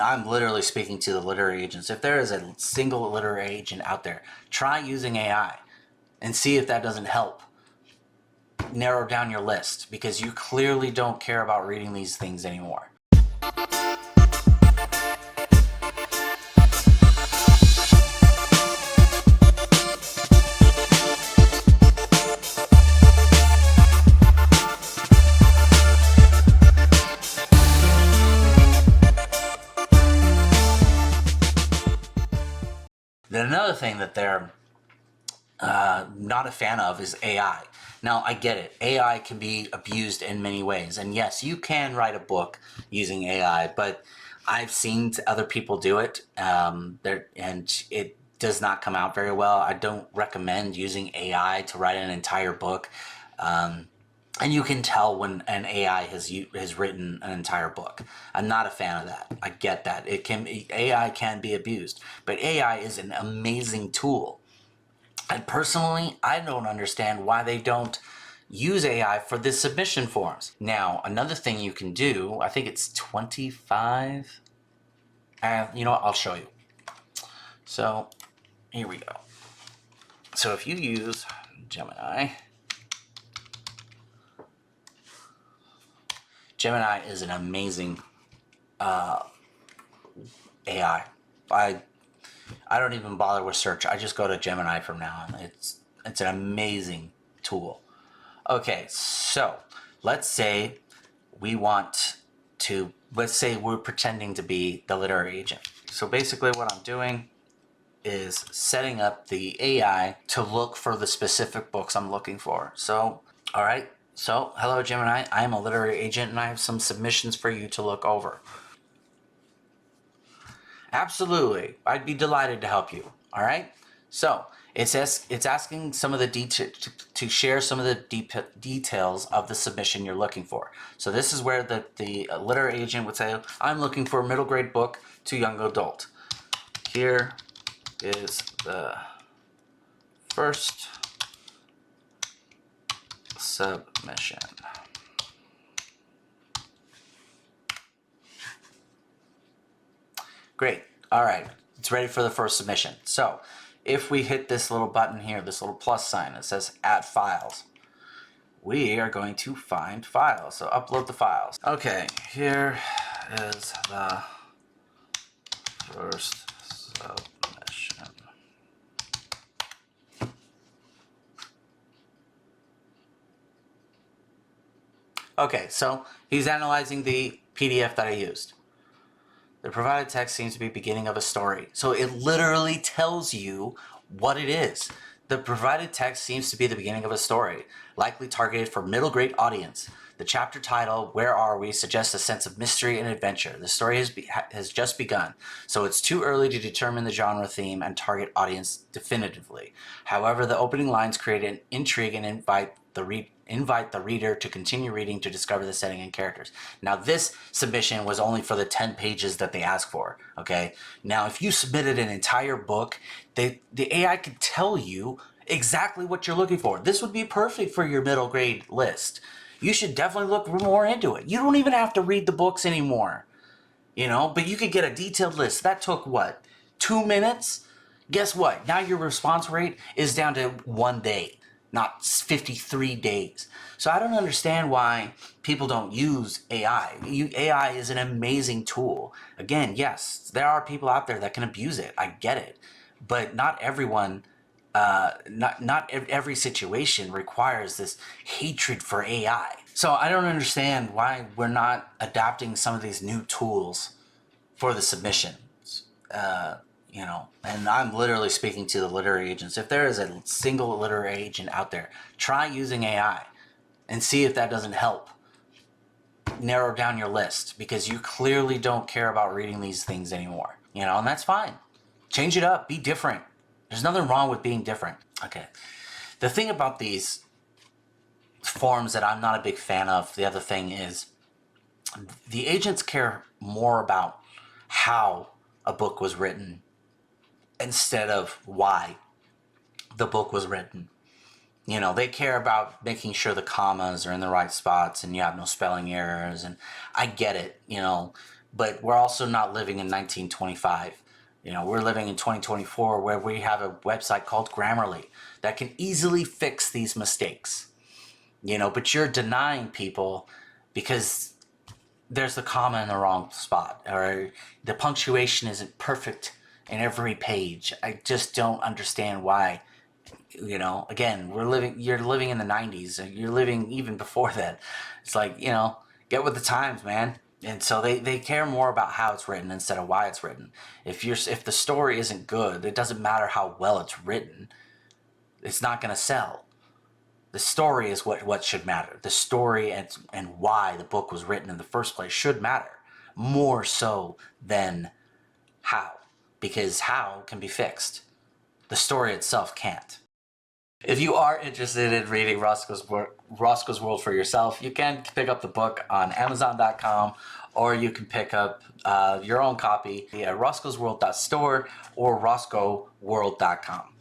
I'm literally speaking to the literary agents. If there is a single literary agent out there, try using AI and see if that doesn't help narrow down your list, because you clearly don't care about reading these things anymore. Then another thing that they're not a fan of is AI. Now, I get it. AI can be abused in many ways. And yes, you can write a book using AI, but I've seen other people do it, and it does not come out very well. I don't recommend using AI to write an entire book. And you can tell when an AI has written an entire book. I'm not a fan of that. I get that. AI can be abused, but AI is an amazing tool. And personally, I don't understand why they don't use AI for the submission forms. Now, another thing you can do, I think it's 25. You know what? I'll show you. So here we go. So if you use Gemini, Gemini is an amazing AI. I don't even bother with search. I just go to Gemini from now on. It's an amazing tool. Okay, so let's say let's say we're pretending to be the literary agent. So basically what I'm doing is setting up the AI to look for the specific books I'm looking for. So, all right. So, hello Gemini, I am a literary agent and I have some submissions for you to look over. Absolutely. I'd be delighted to help you. All right. So it's asking some of the to share some of the details of the submission you're looking for. So this is where the literary agent would say, I'm looking for a middle grade book to young adult. Here is the first submission. Great. All right. It's ready for the first submission. So if we hit this little button here, this little plus sign that says add files, we are going to find files. So upload the files. Okay, here is the first submission. Okay, so he's analyzing the PDF that I used. The provided text seems to be beginning of a story. So it literally tells you what it is. The provided text seems to be the beginning of a story, likely targeted for middle grade audience. The chapter title, Where Are We?, suggests a sense of mystery and adventure. The story has just begun, so it's too early to determine the genre, theme, and target audience definitively. However, the opening lines create an intrigue and invite the reader to continue reading to discover the setting and characters. Now, this submission was only for the 10 pages that they asked for, okay? Now, if you submitted an entire book, the AI could tell you exactly what you're looking for. This would be perfect for your middle grade list. You should definitely look more into it. You don't even have to read the books anymore, but you could get a detailed list. That took, what, 2 minutes? Guess what? Now your response rate is down to 1 day, not 53 days. So I don't understand why people don't use AI. AI is an amazing tool. Again, yes, there are people out there that can abuse it. I get it. But not everyone, not every situation requires this hatred for AI. So I don't understand why we're not adopting some of these new tools for the submissions. And I'm literally speaking to the literary agents. If there is a single literary agent out there, try using AI and see if that doesn't help narrow down your list, because you clearly don't care about reading these things anymore. And that's fine. Change it up. Be different. There's nothing wrong with being different. Okay. The thing about these forms that I'm not a big fan of, the other thing is the agents care more about how a book was written instead of why the book was written. They care about making sure the commas are in the right spots and you have no spelling errors. And I get it, but we're also not living in 1925. You know, we're living in 2024 where we have a website called Grammarly that can easily fix these mistakes. You know, but you're denying people because there's the comma in the wrong spot, or the punctuation isn't perfect in every page. I just don't understand why. You know, again, you're living in the 90s, you're living even before that. It's like, you know, get with the times, man. And so they care more about how it's written instead of why it's written. If the story isn't good, it doesn't matter how well it's written. It's not going to sell. The story is what should matter. The story and why the book was written in the first place should matter more so than how, because how can be fixed. The story itself can't. If you are interested in reading Roscoe's World for yourself, you can pick up the book on Amazon.com, or you can pick up your own copy at roscoesworld.store or roscoeworld.com.